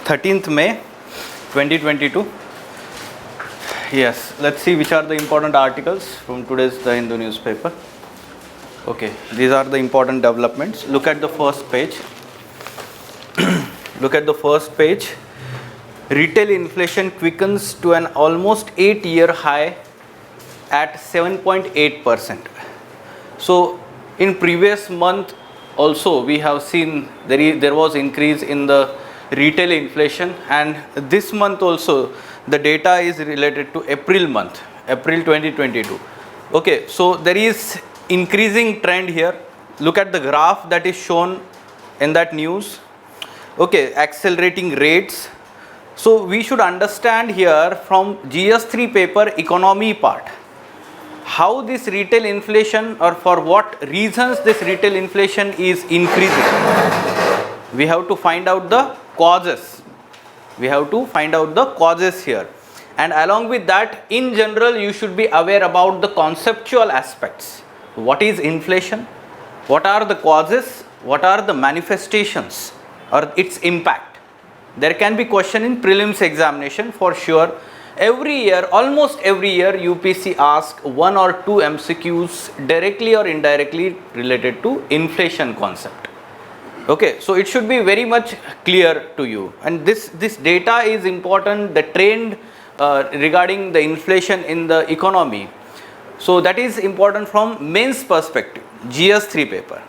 13th May 2022. Yes, let's see which are the important articles from today's The Hindu newspaper. Okay, these are the important developments. Look at the first page. Look at the first page. Retail inflation quickens to an almost 8-year high at 7.8%. So in previous month also we have seen there was increase in the retail inflation, and this month also the data is related to April month, April 2022. Okay, so there is increasing trend here. Look at the graph that is shown in that news. Okay, accelerating rates. So we should understand here from GS3 paper economy part how this retail inflation, or for what reasons this retail inflation is increasing. We have to find out the causes. We have to find out the causes here, and along with that, in general, you should be aware about the conceptual aspects. What is inflation? What are the causes? What are the manifestations or its impact? There can be question in prelims examination for sure. Every year, almost every year, UPSC asks 1 or 2 MCQs directly or indirectly related to inflation concept. Okay, so it should be very much clear to you, and this data is important, the trend regarding the inflation in the economy. So that is important from mains perspective, GS3 paper.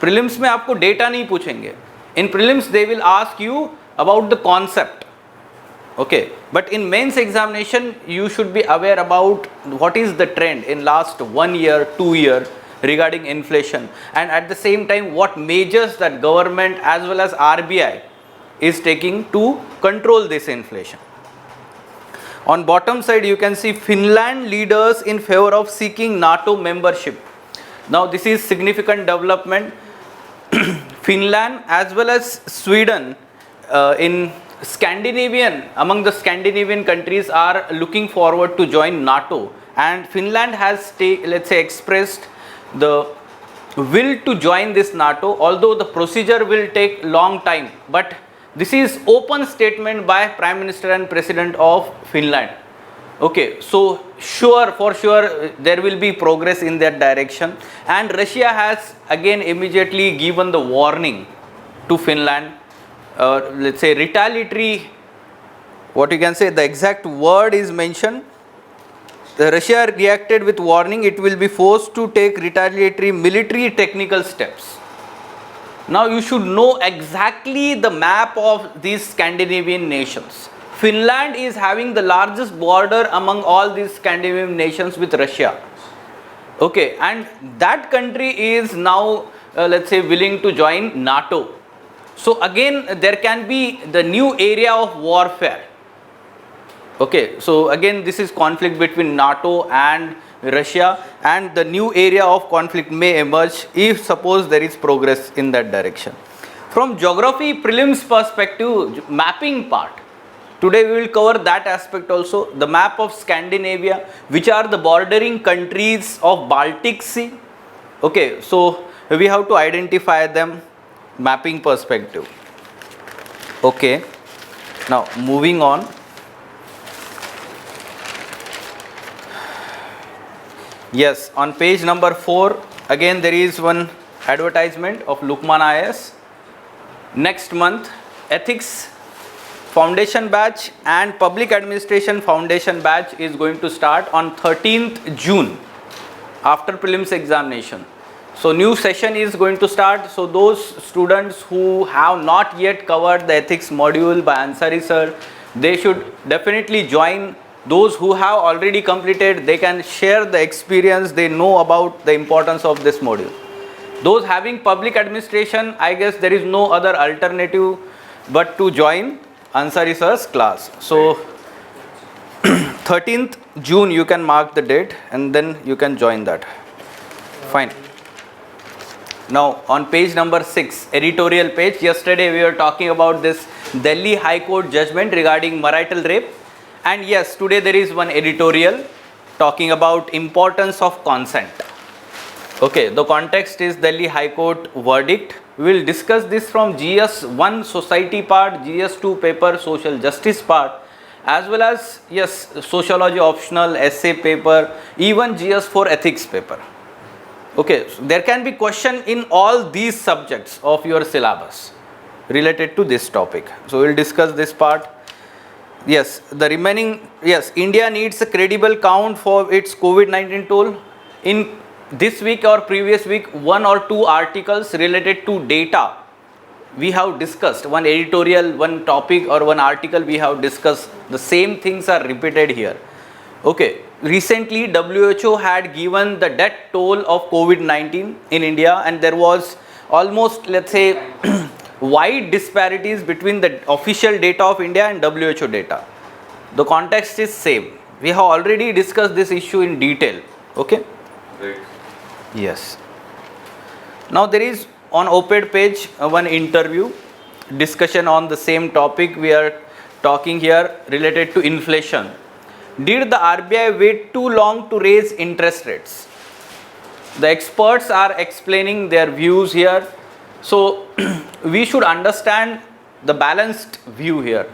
Prelims में आपको data नहीं पूछेंगे. In prelims they will ask you about the concept. Okay, but in mains examination you should be aware about what is the trend in last 1 year, 2 year regarding inflation, and at the same time what measures that government as well as RBI is taking to control this inflation. On bottom side you can see Finland leaders in favor of seeking NATO membership. Now this is significant development. Finland as well as Sweden in Scandinavian, among the Scandinavian countries are looking forward to join NATO, and Finland has expressed the will to join this NATO, although the procedure will take long time, but this is open statement by Prime Minister and President of Finland. Okay, so for sure there will be progress in that direction, and Russia has again immediately given the warning to Finland. Retaliatory, what you can say, the exact word is mentioned. Russia reacted with warning it will be forced to take retaliatory military technical steps. Now you should know exactly the map of these Scandinavian nations. Finland is having the largest border among all these Scandinavian nations with Russia. Okay, and that country is now willing to join NATO. So again there can be the new area of warfare. Okay, so again this is conflict between NATO and Russia, and the new area of conflict may emerge if suppose there is progress in that direction. From geography prelims perspective, mapping part, today we will cover that aspect also. The map of Scandinavia, which are the bordering countries of Baltic Sea. Okay, so we have to identify them, mapping perspective. Okay, now moving on. Yes, on page number 4 again there is one advertisement of Lukmaan IS. Next month ethics foundation batch and public administration foundation batch is going to start on 13th June after prelims examination. So new session is going to start. So those students who have not yet covered the ethics module by Ansari sir, they should definitely join. Those who have already completed, they can share the experience they know about the importance of this module. Those having public administration, I guess there is no other alternative but to join Ansari sir's class. So 13th June you can mark the date and then you can join that. Fine. Now on page number 6, editorial page, yesterday we were talking about this Delhi High Court judgment regarding marital rape. And yes, today there is one editorial talking about importance of consent. Okay, the context is Delhi High Court verdict. We will discuss this from GS1 society part, GS2 paper social justice part, as well as yes sociology optional essay paper, even GS4 ethics paper. Okay, so there can be question in all these subjects of your syllabus related to this topic. So we will discuss this part. Yes, the remaining, yes, India needs a credible count for its COVID-19 toll. In this week or previous week, one or two articles related to data we have discussed, one editorial, one topic or one article we have discussed, the same things are repeated here. Okay, recently WHO had given the death toll of COVID-19 in India, and there was almost, let's say, wide disparities between the official data of India and WHO data. The context is same. We have already discussed this issue in detail. Okay? Right. Yes. Now there is on op-ed page one interview discussion on the same topic we are talking here related to inflation. Did the RBI wait too long to raise interest rates? The experts are explaining their views here. So we should understand the balanced view here.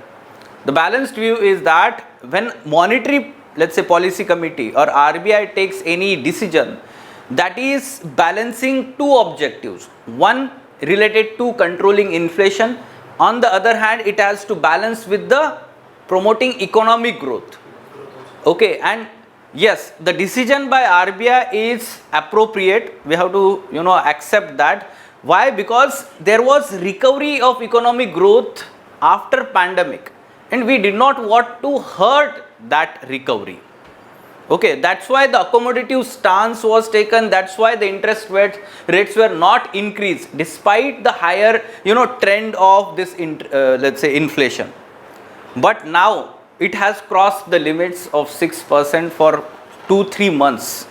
The balanced view is that when monetary, let's say, policy committee or RBI takes any decision, that is balancing two objectives. One related to controlling inflation. On the other hand, it has to balance with the promoting economic growth. Okay, and yes, the decision by RBI is appropriate. We have to, accept that. Why? Because there was recovery of economic growth after pandemic, and we did not want to hurt that recovery. Okay, that's why the accommodative stance was taken. That's why the interest rates were not increased despite the higher, trend of this, let's say, inflation. But now it has crossed the limits of 6% for 2-3 months.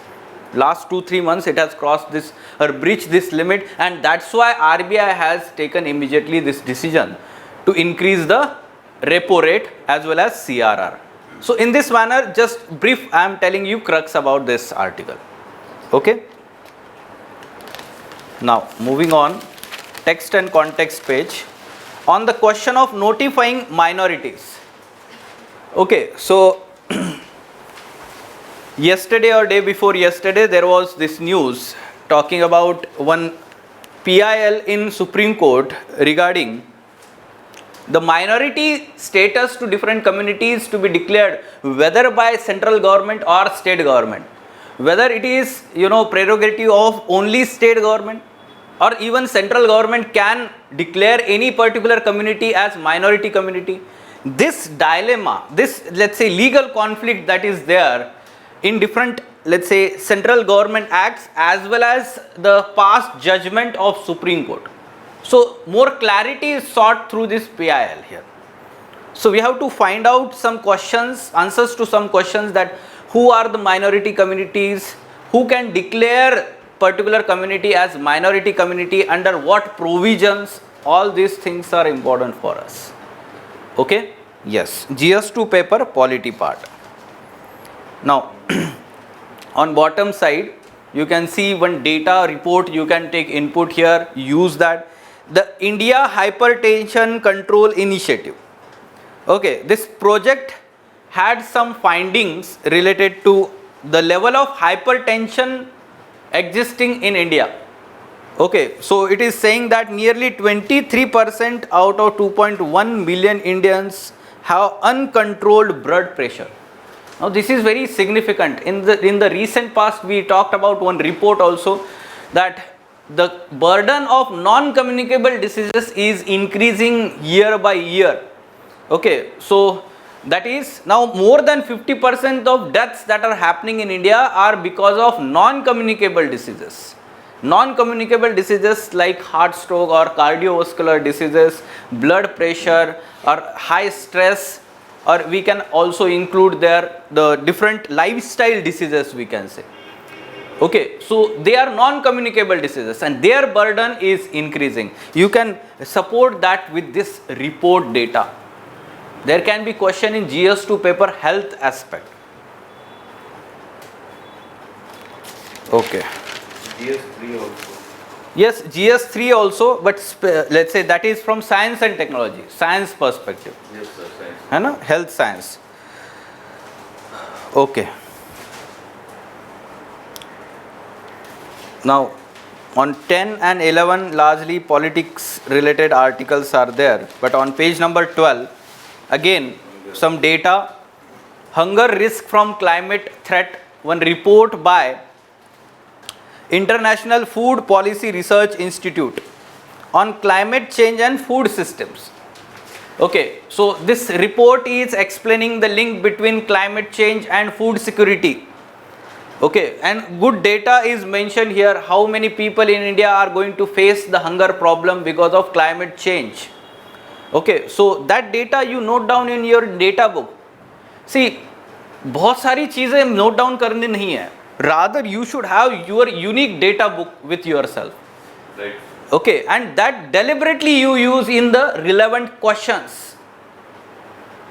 Last 2-3 months it has crossed this or breached this limit, and that's why RBI has taken immediately this decision to increase the repo rate as well as CRR. So in this manner, just brief, I am telling you crux about this article. Okay. Now moving on, text and context page on the question of notifying minorities. Okay, so yesterday or day before yesterday, there was this news talking about one PIL in Supreme Court regarding the minority status to different communities to be declared whether by central government or state government, whether it is prerogative of only state government or even central government can declare any particular community as minority community. This dilemma, this, let's say, legal conflict that is there in different, let's say, central government acts as well as the past judgment of Supreme Court. So more clarity is sought through this PIL here. So we have to find out some questions, answers to some questions, that who are the minority communities, who can declare particular community as minority community, under what provisions. All these things are important for us. Okay? Yes. GS2 paper, polity part. Now, on bottom side, you can see one data report. You can take input here, use that. The India Hypertension Control Initiative. Okay, this project had some findings related to the level of hypertension existing in India. Okay, so it is saying that nearly 23% out of 2.1 million Indians have uncontrolled blood pressure. Now this is very significant. In the recent past, we talked about one report also, that the burden of non-communicable diseases is increasing year by year. Okay, so that is now more than 50% of deaths that are happening in India are because of non-communicable diseases. Non-communicable diseases like heart stroke or cardiovascular diseases, blood pressure or high stress, or we can also include there the different lifestyle diseases, we can say. Okay, so they are non-communicable diseases and their burden is increasing. You can support that with this report data. There can be question in GS2 paper, health aspect. Okay. GS3 also. Yes, GS3 also, but let's say that is from science and technology, science perspective. Yes sir, science. है ना, health science. Okay. Now, on 10 and 11, largely politics related articles are there, but on page number 12, again, some data. Hunger risk from climate threat, one report by International Food Policy Research Institute on climate change and food systems. Okay, so this report is explaining the link between climate change and food security. Okay, and good data is mentioned here, how many people in India are going to face the hunger problem because of climate change. Okay, so that data you note down in your data book. See, बहुत सारी चीज़ें note down करनी नहीं है, rather you should have your unique data book with yourself. Right. Okay, and that deliberately you use in the relevant questions.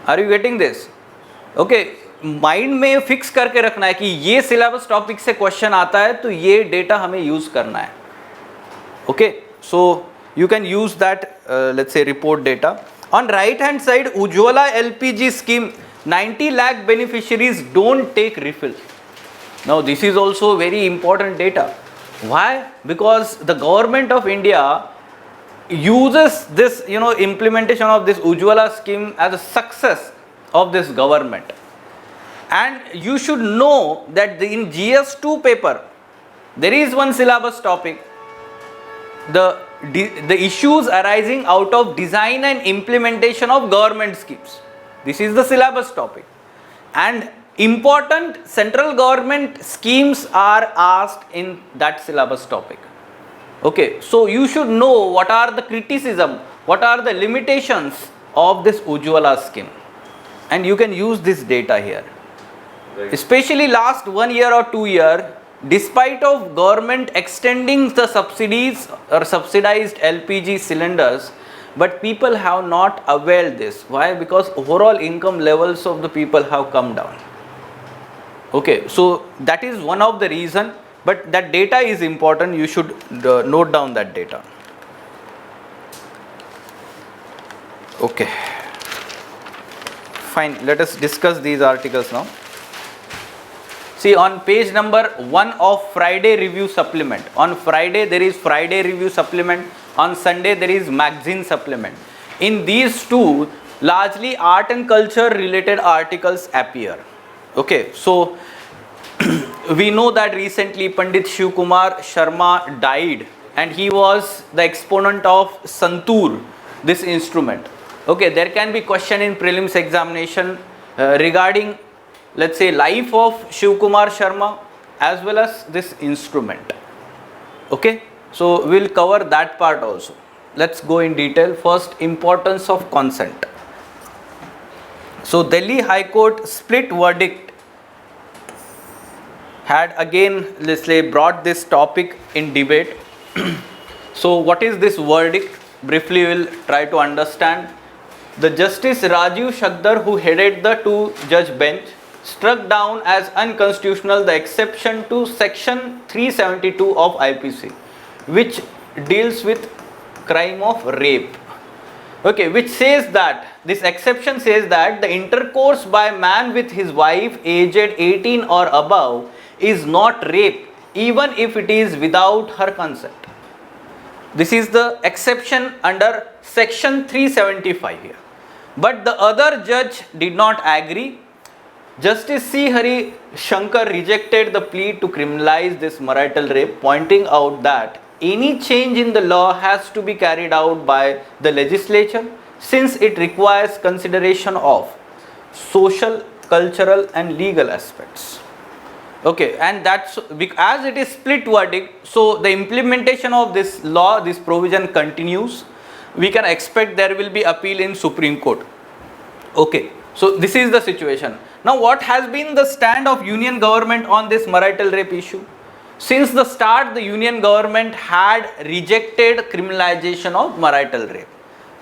Are you getting this? Okay, mind में fix करके रखना है कि ये सिलेबस टॉपिक से क्वेश्चन आता है तो ये डेटा हमें यूज करना है. Okay, so you can use that let's say report data. On right hand side, Ujjwala LPG scheme, 90 lakh beneficiaries don't take refill. Now this is also very important data. Why? Because the government of India uses this, implementation of this Ujjwala scheme as a success of this government. And you should know that in GS2 paper there is one syllabus topic, the issues arising out of design and implementation of government schemes. This is the syllabus topic, and important central government schemes are asked in that syllabus topic. Okay, so you should know what are the criticism, what are the limitations of this Ujjwala scheme, and you can use this data here. Right. Especially last 1 year or 2 year, despite of government extending the subsidies or subsidized LPG cylinders, but people have not availed this. Why? Because overall income levels of the people have come down. Okay, so that is one of the reason, but that data is important. You should note down that data. Okay, fine. Let us discuss these articles now. See, on page number 1 of Friday review supplement. On Friday there is Friday review supplement. On Sunday there is magazine supplement. In these two, largely art and culture related articles appear. Okay, so we know that recently Pandit Shukumar Sharma died, and he was the exponent of Santor, this instrument. Okay, there can be question in prelims examination regarding, let's say, life of Shukumar Sharma as well as this instrument. Okay, so we'll cover that part also. Let's go in detail. First, importance of consent. So Delhi High Court split verdict had again, let's say, brought this topic in debate. So what is this verdict? Briefly we'll try to understand. The Justice Rajiv Shakdar, who headed the 2-judge bench, struck down as unconstitutional the exception to section 372 of IPC, which deals with crime of rape. Okay, which says that, this exception says that the intercourse by man with his wife aged 18 or above is not rape, even if it is without her consent. This is the exception under section 375 here. But the other judge did not agree. Justice C. Hari Shankar rejected the plea to criminalize this marital rape, pointing out that any change in the law has to be carried out by the legislature, since it requires consideration of social, cultural and legal aspects. Okay, and that's as it is split verdict, so the implementation of this law, this provision continues. We can expect there will be appeal in Supreme Court. Okay, so this is the situation. Now what has been the stand of Union government on this marital rape issue? Since the start, the Union government had rejected criminalization of marital rape.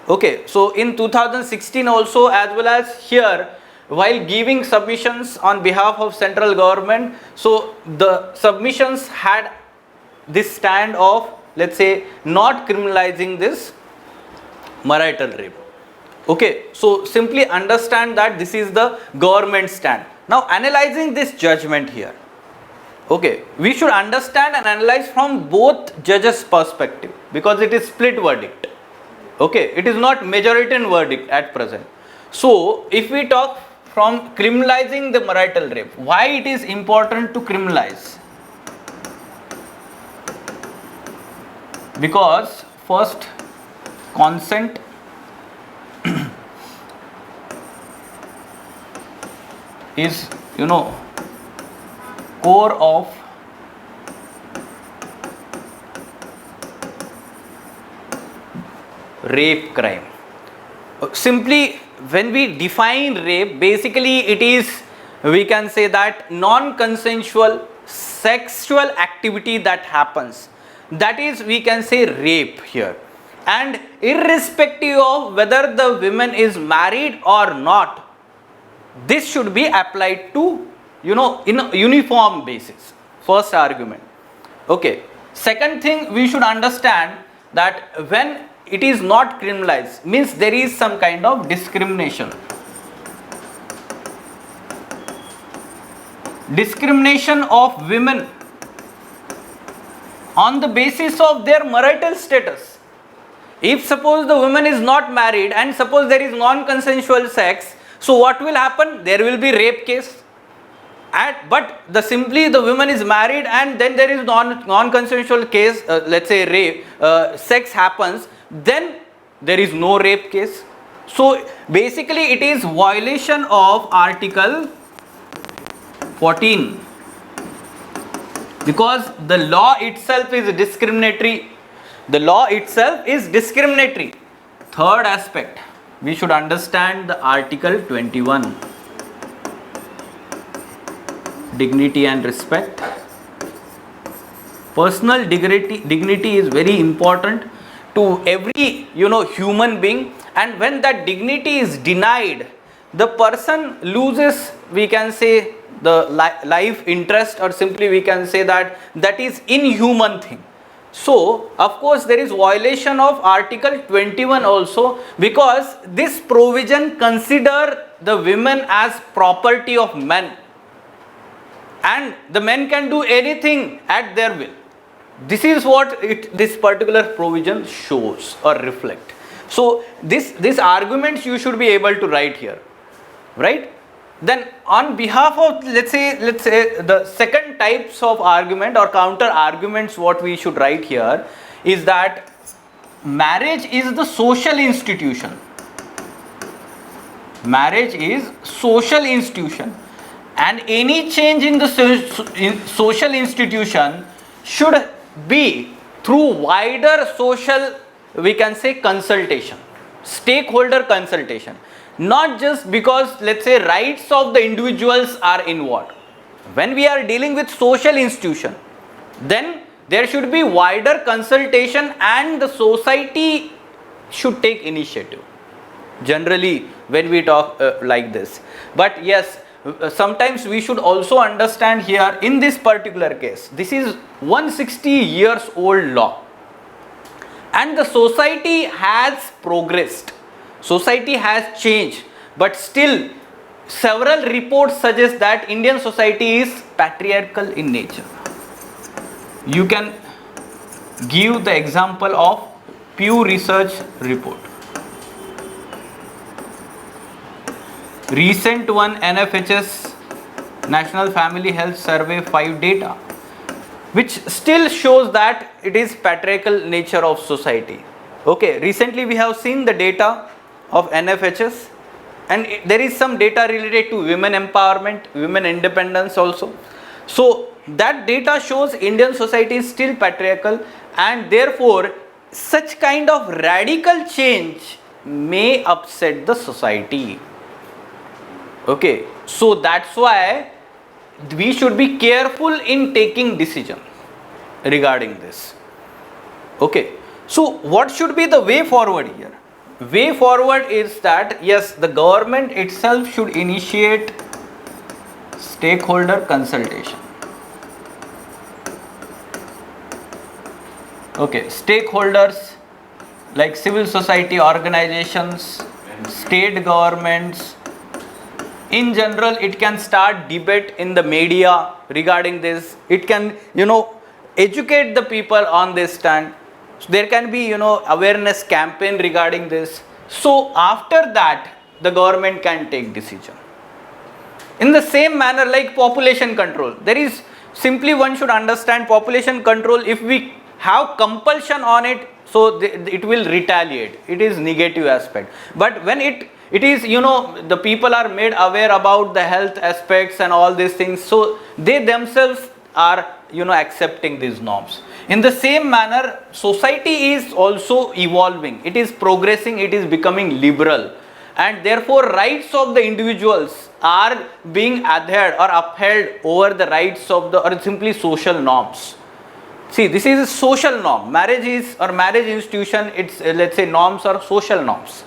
Okay, so in 2016 also, as well as here, while giving submissions on behalf of central government, so the submissions had this stand of, let's say, not criminalizing this marital rape. Okay, so simply understand that this is the government stand. Now analyzing this judgment here, okay, we should understand and analyze from both judges' perspective, because it is split verdict. Okay, it is not majority verdict at present. So if we talk from criminalizing the marital rape, why it is important to criminalize? Because first, consent is, core of rape crime. Simply, when we define rape, basically it is, we can say that non-consensual sexual activity that happens, that is, we can say rape here. And irrespective of whether the woman is married or not, this should be applied to, in a uniform basis. First argument. Okay. Second thing, we should understand that when it is not criminalized, means there is some kind of discrimination. Discrimination of women on the basis of their marital status. If suppose the woman is not married and suppose there is non-consensual sex, so what will happen? There will be rape case. But simply the woman is married and then there is non-consensual case, let's say rape, sex happens, then there is no rape case. So basically it is violation of Article 14, because the law itself is discriminatory. The law itself is discriminatory. Third aspect, we should understand the Article 21. Dignity and respect. Personal dignity is very important to every human being, and when that dignity is denied, the person loses, we can say, the life interest, or simply we can say that is inhuman thing. So of course there is violation of Article 21 also, because this provision consider the women as property of men, and the men can do anything at their will. This is what this particular provision shows or reflect. So this arguments you should be able to write here, right? Then on behalf of, let's say the second types of argument or counter arguments, what we should write here is that marriage is the social institution. Marriage is social institution, and any change in the social institution should be through wider social, we can say, consultation, stakeholder consultation, not just because, let's say, rights of the individuals are involved. When we are dealing with social institution, then there should be wider consultation and the society should take initiative, generally when we talk like this. But yes, sometimes we should also understand here, in this particular case, this is 160 years old law, and the society has progressed, society has changed, but still several reports suggest that Indian society is patriarchal in nature. You can give the example of Pew Research report. Recent one, NFHS National Family Health Survey 5 data, which still shows that it is patriarchal nature of society. Okay, recently we have seen the data of NFHS, and there is some data related to women empowerment, women independence also. So that data shows Indian society is still patriarchal, and therefore such kind of radical change may upset the society. Okay, so that's why we should be careful in taking decision regarding this. Okay, so what should be the way forward here? Way forward is that, yes, the government itself should initiate stakeholder consultation. Okay, stakeholders like civil society organizations, state governments. In general, it can start debate in the media regarding this. It can, educate the people on this stand. So there can be, awareness campaign regarding this. So after that, the government can take decision. In the same manner, like population control, there is simply one should understand population control. If we have compulsion on it, so it will retaliate. It is negative aspect. But when it is, the people are made aware about the health aspects and all these things, so they themselves are, accepting these norms. In the same manner, society is also evolving. It is progressing. It is becoming liberal. And therefore, rights of the individuals are being adhered or upheld over the rights of the, or simply social norms. See, this is a social norm. Marriage is, or marriage institution, it's, let's say, norms or social norms.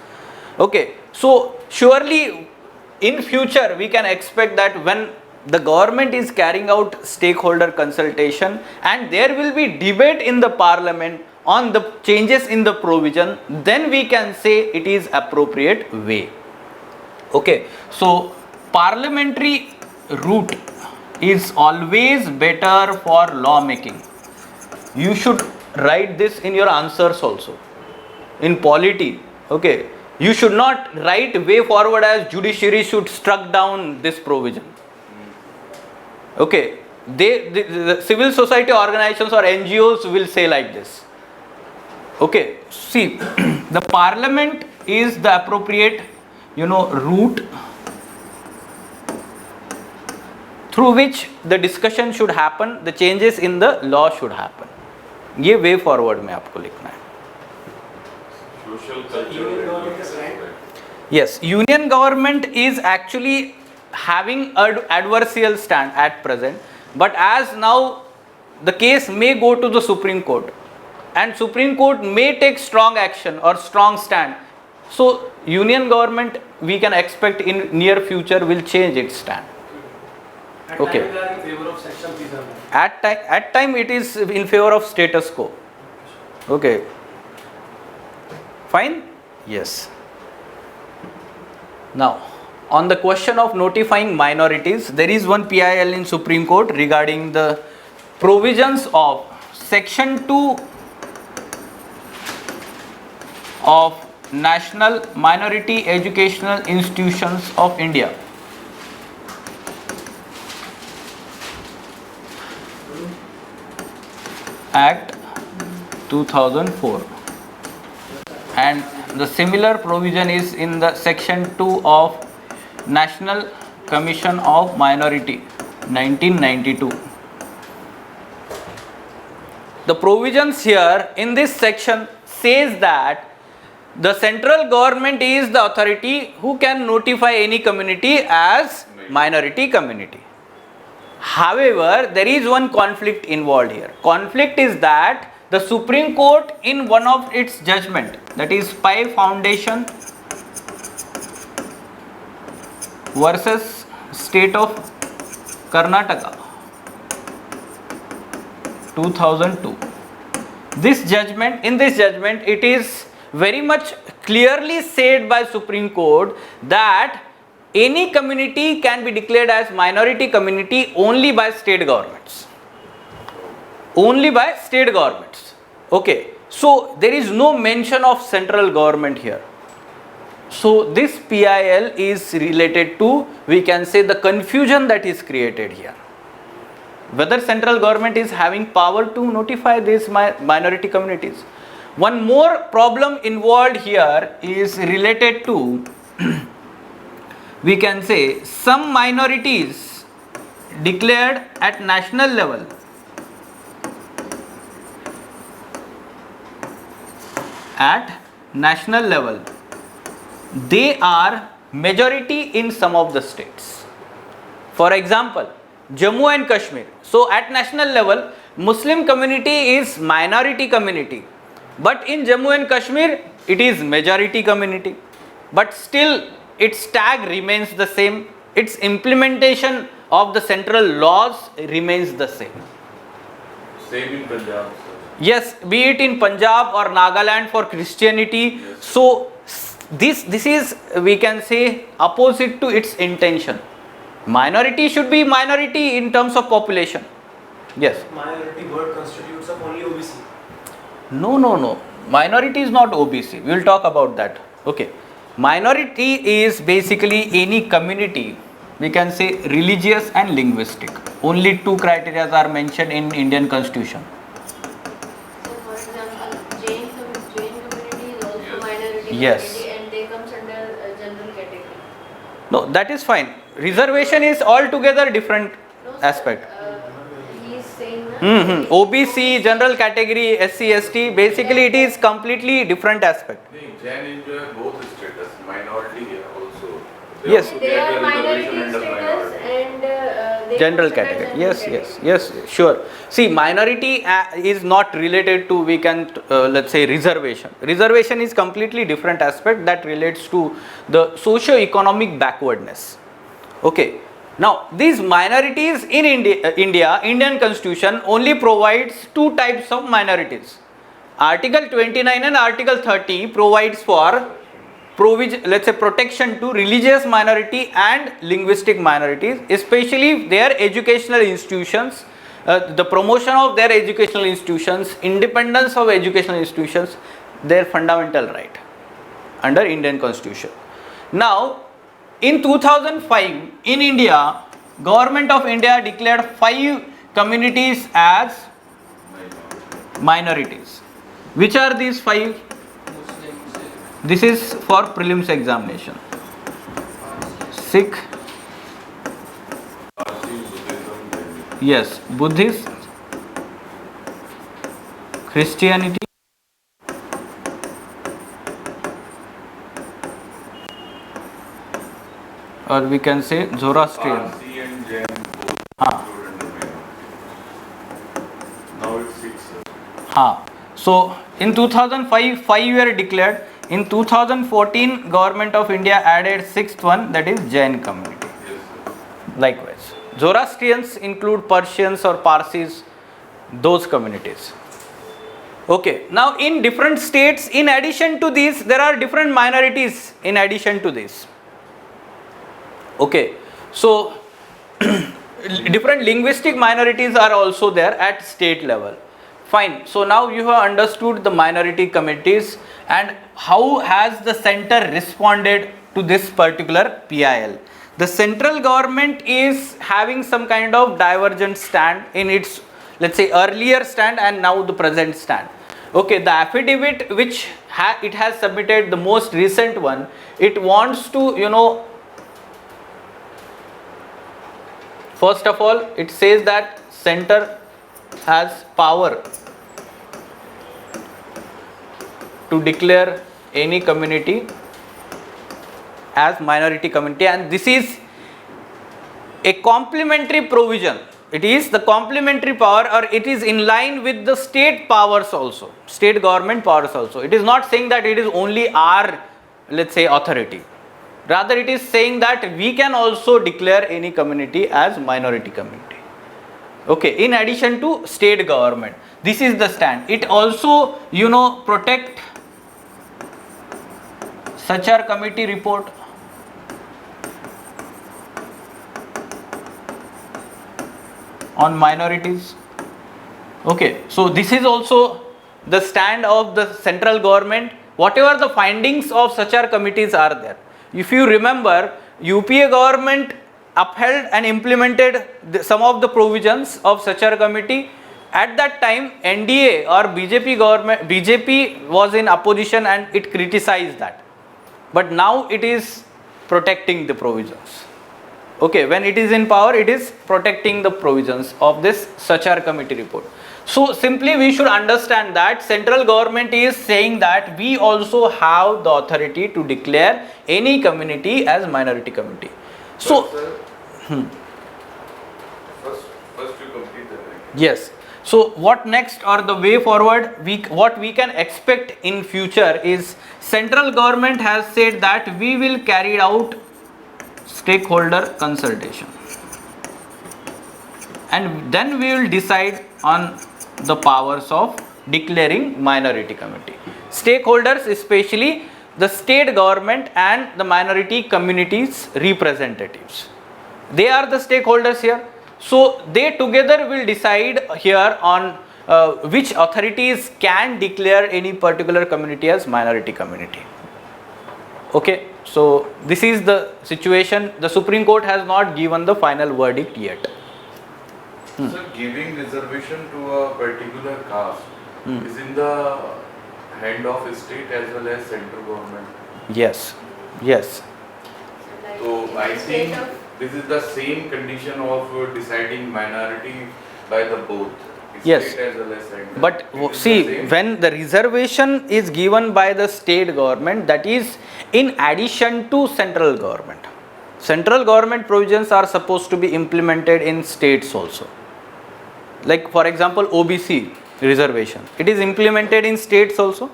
Okay, so surely in future we can expect that when the government is carrying out stakeholder consultation and there will be debate in the parliament on the changes in the provision, then we can say it is appropriate way. Okay, so parliamentary route is always better for law making. You should write this in your answers also. In polity, okay, you should not write way forward as judiciary should struck down this provision. Okay, the civil society organizations or NGOs will say like this. Okay, see, the parliament is the appropriate, route through which the discussion should happen, the changes in the law should happen. ये way forward में आपको लिखना है. Social culture. Yes, union government is actually having adversarial stand at present, but as now the case may go to the Supreme Court and Supreme Court may take strong action or strong stand. So union government, we can expect in near future, will change its stand. Okay. At time it is in favor of status quo. Okay. Fine? Yes. Now, on the question of notifying minorities, there is one PIL in Supreme Court regarding the provisions of Section 2 of National Minority Educational Institutions of India. Act 2004, and the similar provision is in the Section 2 of National Commission of Minority 1992. The provisions here in this section says that the central government is the authority who can notify any community as minority community. However, there is one conflict involved here. Conflict is that the Supreme Court in one of its judgment, that is Pi Foundation versus State of Karnataka 2002. In this judgment, it is very much clearly said by Supreme Court that any community can be declared as minority community only by state governments. Only by state governments. Okay. So there is no mention of central government here. So this PIL is related to, we can say, the confusion that is created here. Whether central government is having power to notify these minority communities. One more problem involved here is related to we can say some minorities declared at national level they are majority in some of the states. For example, Jammu and Kashmir. So at national level, Muslim community is minority community, but in Jammu and Kashmir it is majority community, but still its tag remains the same, its implementation of the central laws remains the same. Same in Punjab. Yes, be it in Punjab or Nagaland for Christianity. So this is, we can say, opposite to its intention. Minority should be minority in terms of population. Yes. Minority word constitutes of only OBC. No. Minority is not OBC. We will talk about that. Okay. Minority is basically any community, we can say religious and linguistic. Only two criteria are mentioned in Indian Constitution. So, for example, Jain community is also minority Yes. community and they comes under a general category. No, that is fine. Reservation is altogether different No, sir, aspect. he is saying that OBC, general category, SC, ST, basically it is completely different aspect. Jain enjoy both status, minority also. Yes. they are get a minority reservation under status minority. and they General consider category. general Yes, sure. See, minority is not related to, we can let's say, reservation. Reservation is completely different aspect that relates to the socio-economic backwardness. Okay. Now, these minorities in Indian Constitution only provides two types of minorities. Article 29 and Article 30 provides for let's say, protection to religious minority and linguistic minorities, especially their educational institutions, the promotion of their educational institutions, independence of educational institutions, their fundamental right under Indian Constitution. Now, in 2005, in India, Government of India declared 5 communities as minorities. Which are these 5? This is for prelims examination. Sikh, Parsi, Buddhism, Jainism. yes, Buddhist, Christianity, or we can say Zoroastrian. Parsi and Jain both हाँ. included under minority. Now it's 6. So in 2005, 5 were declared. In 2014, Government of India added 6th one, that is Jain community. Yes, sir. Likewise, Zoroastrians include Persians or Parsis, those communities. Okay, now in different states, in addition to these, there are different minorities in addition to this. Okay, so different linguistic minorities are also there at state level. Fine, so now you have understood the minority communities and how has the center responded to this particular PIL. The central government is having some kind of divergent stand in its, let's say, earlier stand and now the present stand. Okay, the affidavit which it has submitted, the most recent one, it wants to, first of all, it says that center has power to declare any community as minority community, and this is a complementary provision. It is the complementary power, or it is in line with the state powers also, state government powers also. It is not saying that it is only our, let's say, authority. Rather, it is saying that we can also declare any community as minority community. Okay, in addition to state government. This is the stand. It also, protect Sachar committee report. On minorities. Okay, so this is also the stand of the central government. Whatever the findings of Sachar committees are there. If you remember, UPA government upheld and implemented some of the provisions of Sachar committee. At that time, NDA or BJP was in opposition and it criticized that. But now it is protecting the provisions. Okay, when it is in power, it is protecting the provisions of this Sachar committee report. So simply we should understand that central government is saying that we also have the authority to declare any community as minority community. So, First you complete the ranking. yes. So what next or the way forward, what we can expect in future is central government has said that we will carry out stakeholder consultation and then we will decide on the powers of declaring minority community. Stakeholders, especially the state government and the minority communities representatives. They are the stakeholders here. So they together will decide here on which authorities can declare any particular community as minority community. Okay, so this is the situation. The Supreme Court has not given the final verdict yet. So giving reservation to a particular caste is in the hand of state as well as central government. Yes, yes. Like So in I the state think of- this is the same condition of deciding minority by the both Yes. state as well as central. But It is see, the same. when the reservation is given by the state government, that is in addition to central government. Central government provisions are supposed to be implemented in states also. Like for example, OBC reservation. It is implemented in states also.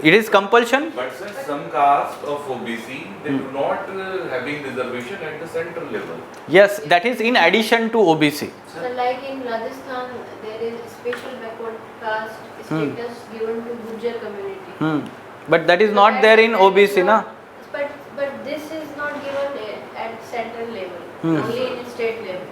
It is compulsion. But sir, some caste of OBC they do not having reservation at the central level. Yes, that is in addition to OBC. So like in Rajasthan, there is special backward caste status given to Gurjar community. But that is So not that- there in that is OBC, na? not- But this is not given at central level, only in state level.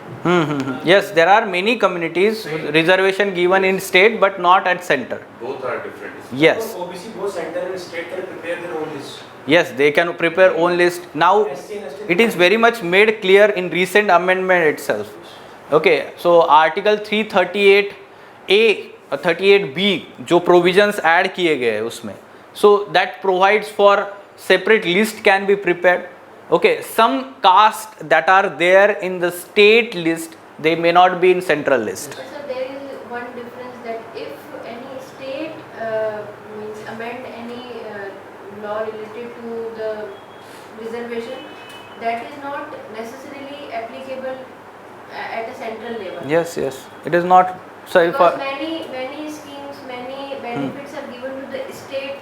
Yes, there are many communities reservation given in state but not at center. Both are different. Yes, So OBC both center and state can prepare their own list. yes, they can prepare own list. Now SC and ST it is very much made clear in recent amendment itself. Okay, so Article 338A और 38B जो provisions add किए गए हैं उसमें, so that provides for separate list can be prepared. Okay, some caste that are there in the state list, they may not be in central list. So there is one difference that if any state means amend any law related to the reservation, that is not necessarily applicable at a central level. Yes, yes, it is not. So if Because many schemes, many benefits are given to the state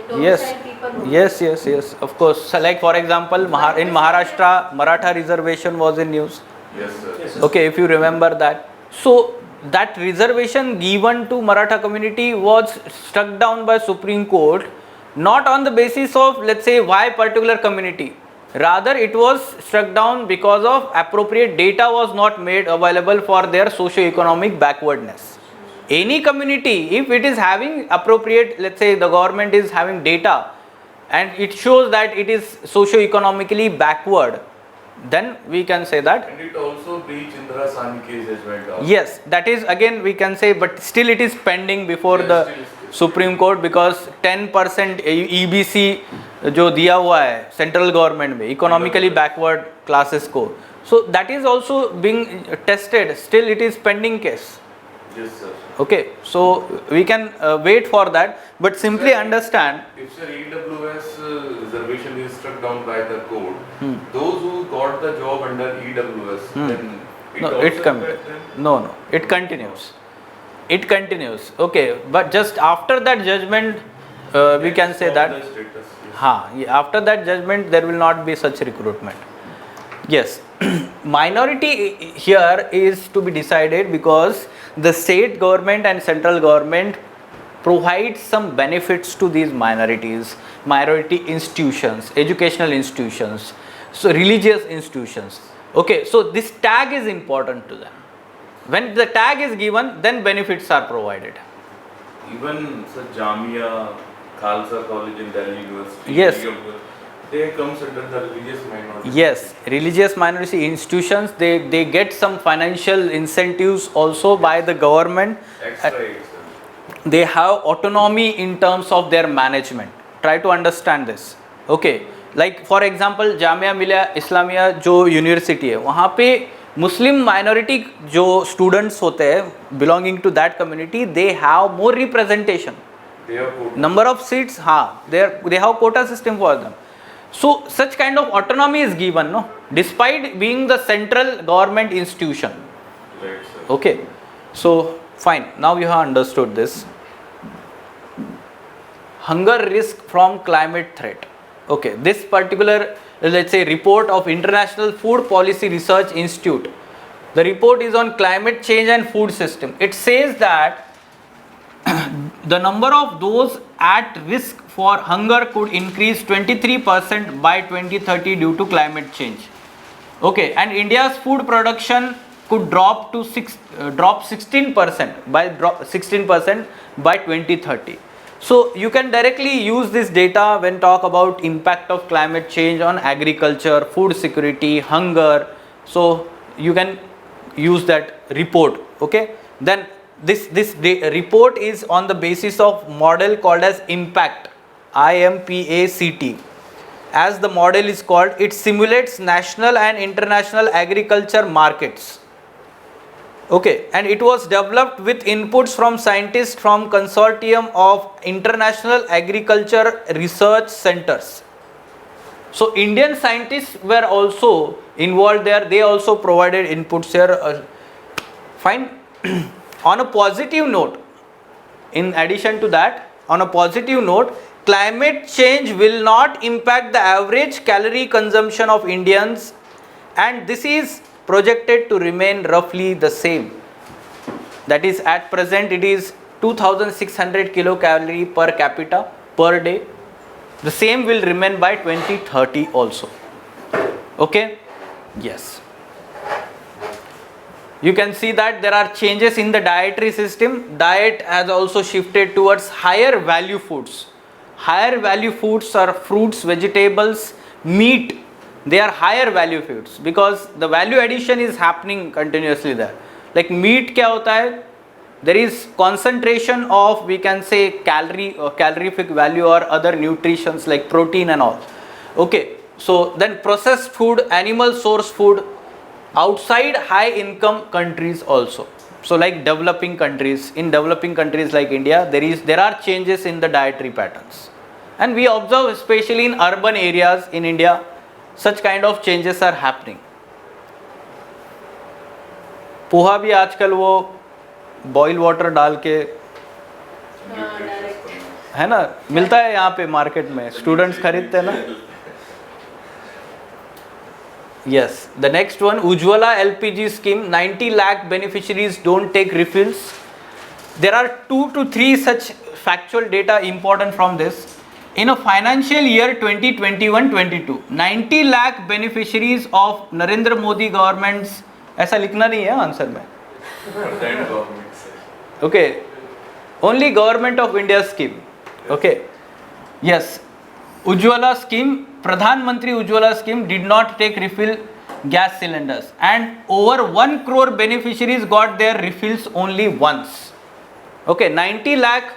domiciled people only. yes, of course. So like for example, in Maharashtra, Maratha reservation was in news. Yes, sir. Yes, sir. Okay, if you remember that. So that reservation given to Maratha community was struck down by Supreme Court, not on the basis of, let's say, why particular community. Rather, it was struck down because of appropriate data was not made available for their socio-economic backwardness. Any community, if it is having appropriate, let's say the government is having data and it shows that it is socio-economically backward, then we can say that. And it also breached Indira Sani case judgment also. Yes, that is again we can say, but still it is pending before Yes, the still. Supreme Court because 10% EBC जो दिया हुआ है central government में economically backward classes को, so that is also being tested, still it is pending case. Yes, sir. Okay, so we can wait for that, but simply understand. If sir EWS reservation is struck down by the court, those who got the job under EWS, then it No, also it comes. affects them? No, it continues. It continues. Okay, but just after that judgment, we can say Stop that. the status, yes. After that judgment, there will not be such recruitment. Yes, minority here is to be decided because the state government and central government provide some benefits to these minorities, minority institutions, educational institutions, so religious institutions. Okay, so this tag is important to them. When the tag is given, then benefits are provided. Even sir Jamia, Khalsa College in Delhi University, Yes. they comes under the religious minority. Yes, religious minority institutions, they get some financial incentives also by the government. Extra aid, sir. They have autonomy in terms of their management. Try to understand this. Okay, like for example, Jamia Millia Islamia जो university है, वहाँ पे Muslim minority जो students होते हैं belonging to that community, they have more representation, They have quota. number of seats, they have quota system for them. So such kind of autonomy is given, no, despite being the central government institution. Right, sir. Okay, so fine, now you have understood this. Hunger risk from climate threat. Okay, this particular, let's say, report of International Food Policy Research Institute, the report is on climate change and food system. It says that the number of those at risk for hunger could increase 23% by 2030 due to climate change. Okay, and India's food production could drop to 16% by 2030. So you can directly use this data when talk about impact of climate change on agriculture, food security, hunger. So you can use that report. Okay, then this report is on the basis of model called as impact, IMPACT. As the model is called, it simulates national and international agriculture markets. Okay, and it was developed with inputs from scientists from consortium of international agriculture research centers. So Indian scientists were also involved there. They also provided inputs here. Fine. On a positive note, in addition to that, on a positive note, climate change will not impact the average calorie consumption of Indians, and this is projected to remain roughly the same. That is, at present it is 2600 kilocalorie per capita per day. The same will remain by 2030 also. Okay? Yes. You can see that there are changes in the dietary system. Diet has also shifted towards higher value foods. Higher value foods are fruits, vegetables, meat. They are higher value foods because the value addition is happening continuously there. Like meat क्या होता है? There is concentration of, we can say, calorie or calorific value or other nutritions like protein and all. Okay, so then processed food, animal source food outside high income countries also. So like developing countries, in developing countries like India, there are changes in the dietary patterns, and we observe especially in urban areas in India such kind of changes are happening. Poha भी आजकल वो boil water डाल के है ना, मिलता है यहाँ पे मार्केट में, स्टूडेंट्स खरीदते हैं ना. Yes, the next one, Ujjwala LPG scheme, 90 lakh beneficiaries don't take refills. There are 2 to 3 such factual data important from this. In a financial year 2021-22, 90 lakh beneficiaries of Narendra Modi government's, ऐसा लिखना नहीं है answer में. Okay, only government of India scheme. Okay, yes, Ujjwala scheme, Pradhan Mantri Ujjwala scheme did not take refill gas cylinders, and over 1 crore beneficiaries got their refills only once. Okay, 90 lakh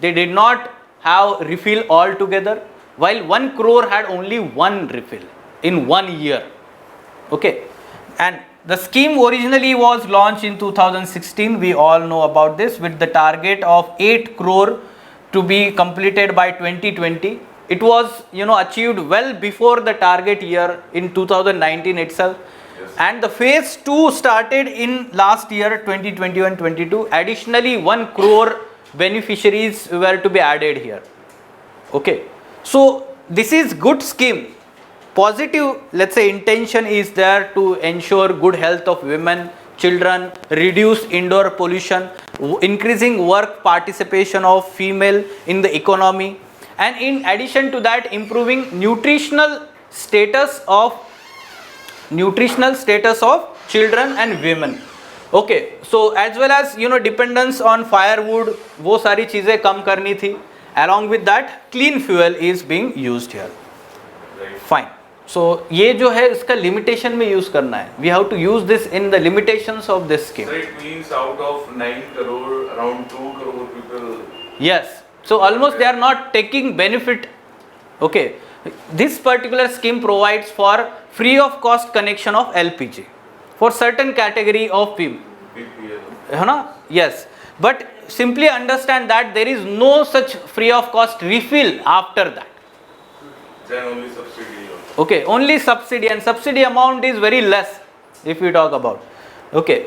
they did not have refill altogether, while 1 crore had only one refill in 1 year. Okay, and the scheme originally was launched in 2016. We all know about this, with the target of 8 crore to be completed by 2020. It was, achieved well before the target year in 2019 itself. Yes. And the phase 2 started in last year 2021-22. Additionally, 1 crore beneficiaries were to be added here. Okay, so this is good scheme. Positive, let's say, intention is there to ensure good health of women, children, reduce indoor pollution, increasing work participation of female in the economy, and in addition to that, improving nutritional status of children and women. Okay, so as well as dependence on firewood, वो सारी चीजें कम करनी थी. Along with that, clean fuel is being used here. Right. Fine. So ये जो है इसका limitation में use करना है. We have to use this in the limitations of this scheme. So it means out of 9 crore, around 2 crore people. Yes. So almost they are not taking benefit. Okay. This particular scheme provides for free of cost connection of LPG for certain category of people. BPL. Yes. But simply understand that there is no such free of cost refill after that. Then only subsidy. Also. Okay, only subsidy, and subsidy amount is very less if we talk about. Okay.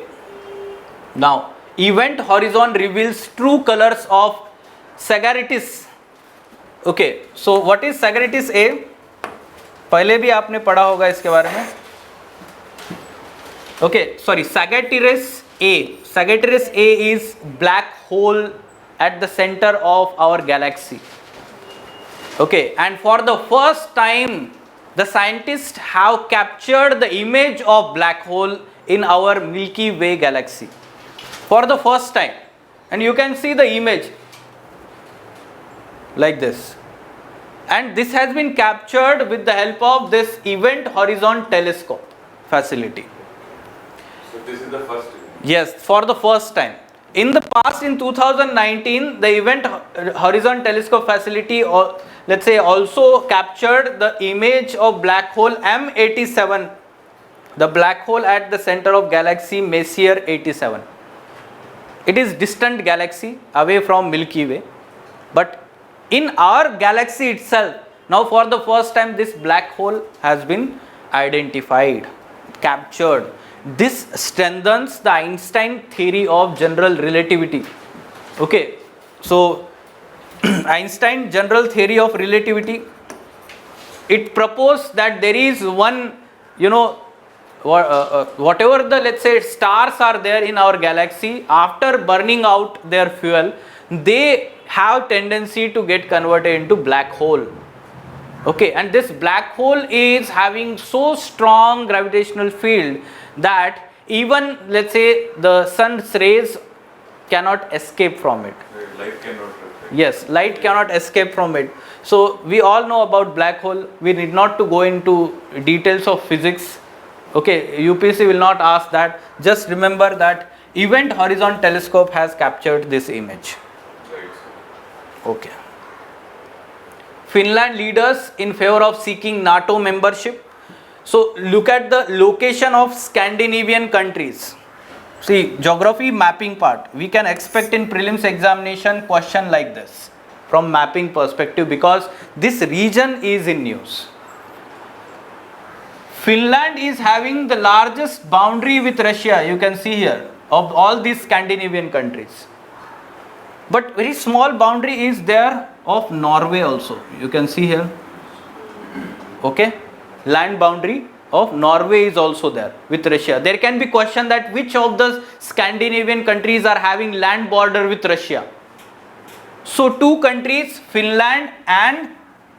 Now, event horizon reveals true colors of Sagaritis. Okay, so what is Sagaritis A? पहले भी आपने पढ़ा होगा इसके बारे में. Okay, sorry, Sagittarius A. Sagittarius A is black hole at the center of our galaxy. Okay, and for the first time, the scientists have captured the image of black hole in our Milky Way galaxy. For the first time. And you can see the image like this. And this has been captured with the help of this Event Horizon Telescope facility. So this is the first event. Yes, for the first time. In the past, in 2019, the Event Horizon Telescope facility, or let's say, also captured the image of black hole M87, the black hole at the center of galaxy Messier 87. It is distant galaxy away from Milky Way, but in our galaxy itself, now for the first time, this black hole has been identified, captured. This strengthens the Einstein theory of general relativity. Okay, so Einstein general theory of relativity, it proposed that there is one, whatever the, let's say, stars are there in our galaxy, after burning out their fuel, they have tendency to get converted into black hole. Okay, and this black hole is having so strong gravitational field that even, let's say, the sun's rays cannot escape from it. Light cannot reflect. Yes, light cannot escape from it. So we all know about black hole. We need not to go into details of physics. Okay, UPSC will not ask that. Just remember that Event Horizon Telescope has captured this image. Okay. Finland leaders in favor of seeking NATO membership. So look at the location of Scandinavian countries. See, geography mapping part. We can expect in prelims examination question like this from mapping perspective, because this region is in news. Finland is having the largest boundary with Russia, you can see here, of all these Scandinavian countries. But very small boundary is there of Norway also, you can see here. Okay, land boundary of Norway is also there with Russia. There can be question that which of the Scandinavian countries are having land border with Russia. So two countries, Finland and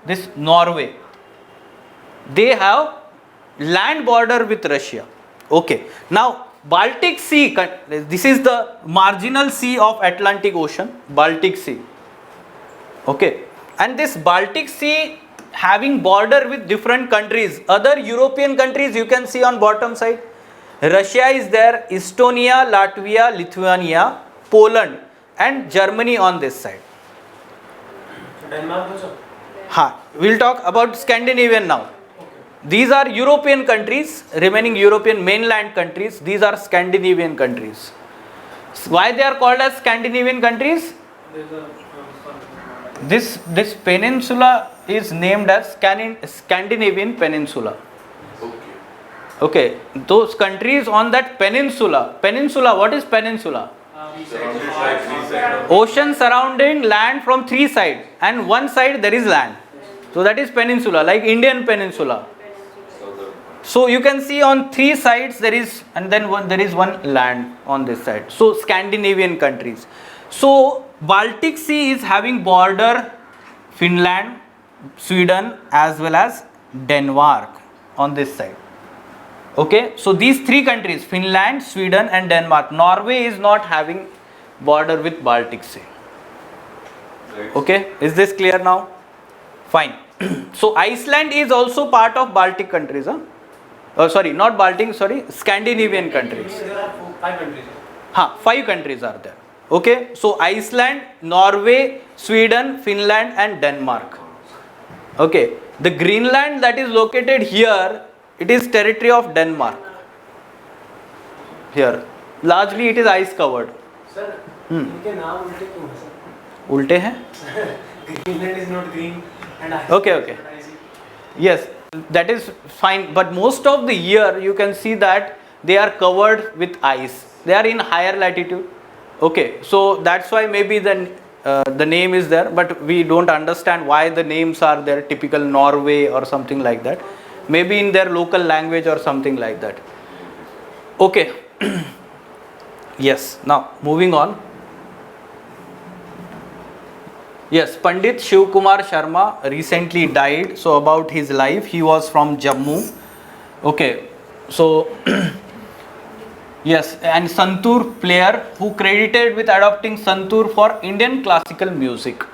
this Norway, they have land border with Russia. Okay, now Baltic Sea, this is the marginal sea of Atlantic Ocean, Baltic Sea. Okay, and this Baltic Sea having border with different countries, other European countries, you can see on bottom side. Russia is there, Estonia, Latvia, Lithuania, Poland and Germany on this side. Denmark also? We'll talk about Scandinavian now. These are European countries, remaining European mainland countries. These are Scandinavian countries. Why they are called as Scandinavian countries? This peninsula is named as Scandinavian Peninsula. Okay, those countries on that peninsula. Peninsula, what is peninsula? Surrounded by three sides. Ocean surrounding land from three sides, and one side there is land. So that is peninsula, like Indian peninsula. So you can see on three sides there is, and then there is one land on this side. So Scandinavian countries. So Baltic Sea is having border Finland, Sweden as well as Denmark on this side. Okay, so these three countries, Finland, Sweden and Denmark. Norway is not having border with Baltic Sea. Okay, is this clear now? Fine. So Iceland is also part of Baltic countries. Sorry, not Baltic, sorry, Scandinavian countries. There are 5 countries. 5 countries are there. Okay, so Iceland, Norway, Sweden, Finland and Denmark. Okay, the Greenland that is located here, it is territory of Denmark. Here, largely it is ice covered. Sir, इनके नाम उल्टे क्यों हैं sir? उल्टे हैं? Greenland is not green and ice. Okay. Yes, that is fine, but most of the year you can see that they are covered with ice. They are in higher latitude. Okay, so that's why maybe the name is there, but we don't understand why the names are there, typical Norway or something like that. Maybe in their local language or something like that. Okay. Yes, now moving on. Yes, Pandit Shukumar Sharma recently died. So about his life, he was from Jammu. Okay, so yes, and Santur player who credited with adopting Santur for Indian classical music.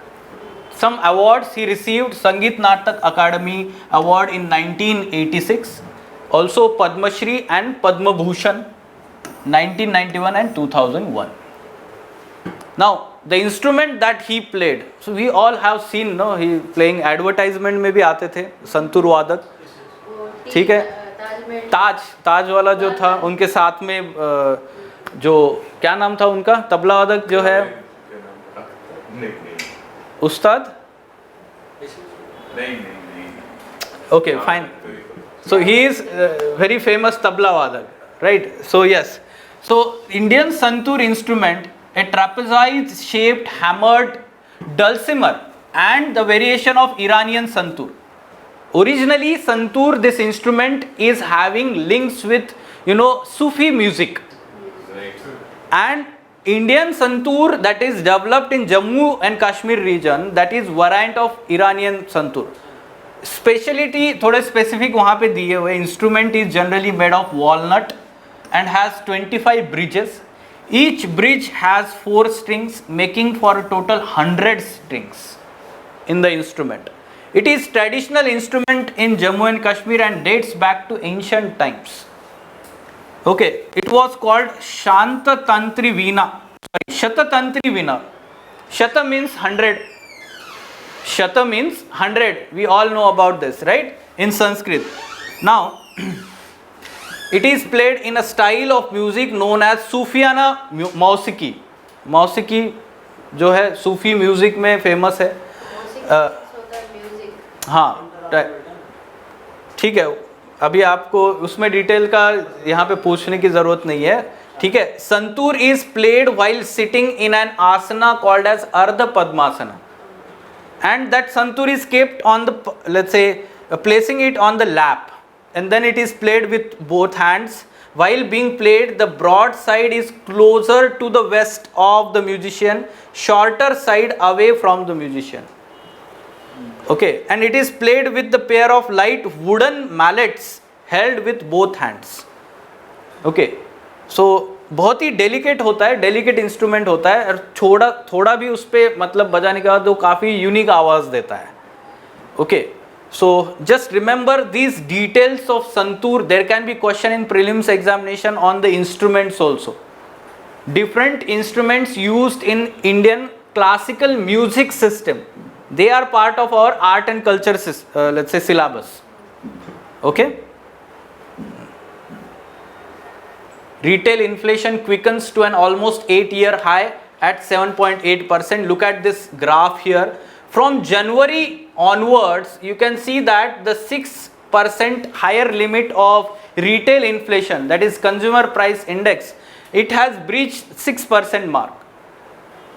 Some awards he received: Sangeet Natak Academy Award in 1986, also Padma Shri and Padma Bhushan 1991 and 2001. Now the instrument that he played, so we all have seen, no, he playing advertisement में भी आते थे संतूर वादक, ठीक है, ताज वाला जो था उनके साथ में जो क्या नाम था उनका तबला वादक जो है उस्ताद, okay fine, so he is very famous tabla vadak, right? So yes, so Indian santur instrument, a trapezoid shaped hammered dulcimer and the variation of Iranian santur. Originally santur, this instrument is having links with, you know, Sufi music, and Indian santur that is developed in Jammu and Kashmir region, that is variant of Iranian santur. Speciality थोड़े specific वहाँ पे दिए हुए, instrument is generally made of walnut and has 25 bridges. Each bridge has 4 strings, making for a total 100 strings in the instrument. It is traditional instrument in Jammu and Kashmir and dates back to ancient times. Okay, it was called Shanta Tantri Veena. Shata Tantri Veena. Shata means 100. Shata means 100. We all know about this, right? In Sanskrit. Now, it is played in a style of music known as Sufiana Mausiki. Mausiki जो है सूफी music में famous है. हाँ, ठीक है, अभी आपको उसमें डिटेल का यहाँ पे पूछने की ज़रूरत नहीं है, ठीक है. Santoor is played while sitting in an asana called as ardha padmasana, and that santur is kept on the, let's say, placing it on the lap, and then it is played with both hands. While being played, the broad side is closer to the waist of the musician, shorter side away from the musician. Okay, and it is played with the pair of light wooden mallets held with both hands. Okay, so बहुत ही delicate होता है, delicate instrument होता है, और थोड़ा भी उस पर मतलब बजाने के बाद वो काफ़ी यूनिक आवाज़ देता है. Okay, so just remember these details of santoor. There can be question in prelims examination on the instruments also. Different instruments used in Indian classical music system, they are part of our art and culture let's say syllabus. Okay, retail inflation quickens to an almost 8-year high at 7.8%. Look at this graph here. From January onwards, you can see that the 6% higher limit of retail inflation, that is consumer price index, it has breached 6% mark,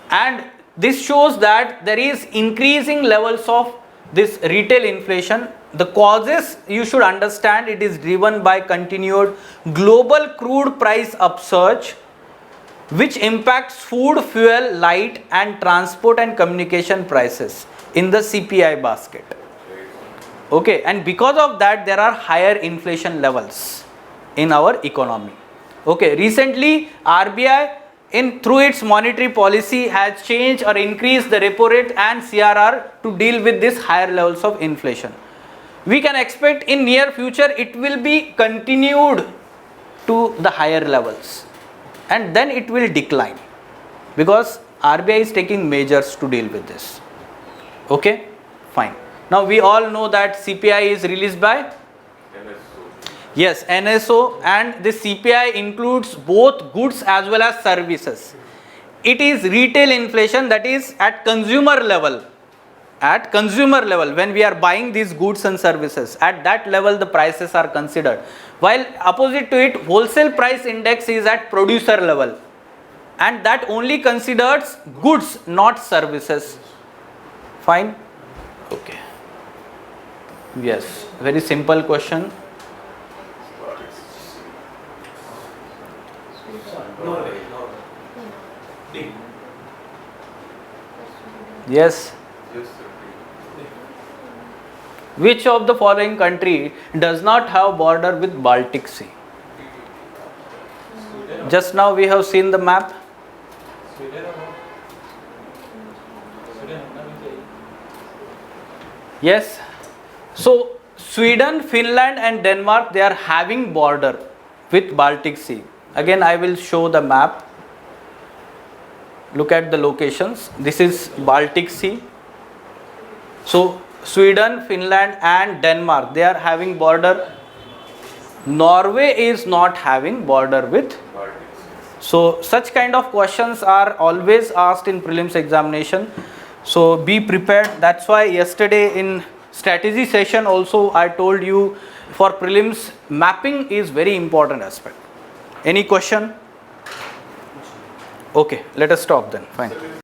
and this shows that there is increasing levels of this retail inflation. The causes you should understand, it is driven by continued global crude price upsurge, which impacts food, fuel, light and transport and communication prices in the CPI basket. Okay, and because of that there are higher inflation levels in our economy. Okay, recently RBI through its monetary policy has changed or increased the repo rate and CRR to deal with this higher levels of inflation. We can expect in near future it will be continued to the higher levels, and then it will decline because RBI is taking measures to deal with this. Okay, fine. Now we all know that CPI is released by yes, NSO, and this CPI includes both goods as well as services. It is retail inflation, that is at consumer level. At consumer level, when we are buying these goods and services, at that level the prices are considered. While opposite to it, wholesale price index is at producer level, and that only considers goods, not services. Fine? Okay. Yes, very simple question. Yes, Which of the following country does not have border with Baltic Sea? Just now we have seen the map. Yes. So Sweden, Finland and Denmark, they are having border with Baltic Sea. Again I will show the map. Look at the locations. This is Baltic Sea. So Sweden, Finland and Denmark, they are having border. Norway is not having border with. So such kind of questions are always asked in prelims examination. So be prepared. That's why yesterday in strategy session also I told you, for prelims mapping is very important aspect. Any question? Okay, let us stop then. Fine.